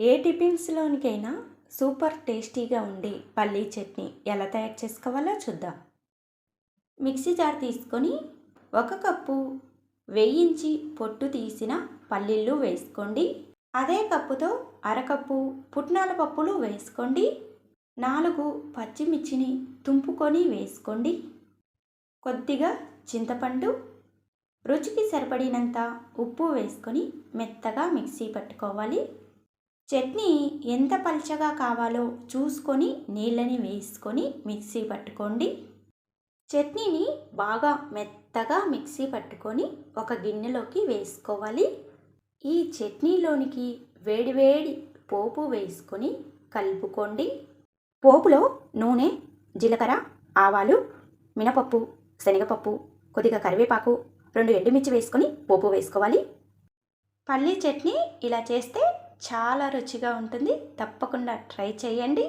ఏ టిఫిన్స్లోనికైనా super టేస్టీగా ఉండే పల్లీ చట్నీ ఎలా తయారు చేసుకోవాలో చూద్దాం. మిక్సీ జార్ తీసుకొని 1 కప్పు వేయించి పొట్టు తీసిన పల్లీలు వేసుకోండి. అదే కప్పుతో అరకప్పు పుట్నాల పప్పులు వేసుకోండి. 4 పచ్చిమిర్చిని తుంపుకొని వేసుకోండి. కొద్దిగా చింతపండు, రుచికి సరిపడినంత ఉప్పు వేసుకొని మెత్తగా మిక్సీ పట్టుకోవాలి. చట్నీ ఎంత పల్చగా కావాలో చూసుకొని నీళ్ళని వేసుకొని మిక్సీ పట్టుకోండి. చట్నీని బాగా మెత్తగా మిక్సీ పట్టుకొని ఒక గిన్నెలోకి వేసుకోవాలి. ఈ చట్నీలోనికి వేడివేడి పోపు వేసుకొని కలుపుకోండి. పోపులో నూనె, జీలకర్ర, ఆవాలు, మినపప్పు, శనగపప్పు, కొద్దిగా కరివేపాకు, 2 ఎండుమిర్చి వేసుకొని పోపు వేసుకోవాలి. పల్లీ చట్నీ ఇలా చేస్తే చాలా రుచిగా ఉంటుంది. తప్పకుండా ట్రై చేయండి.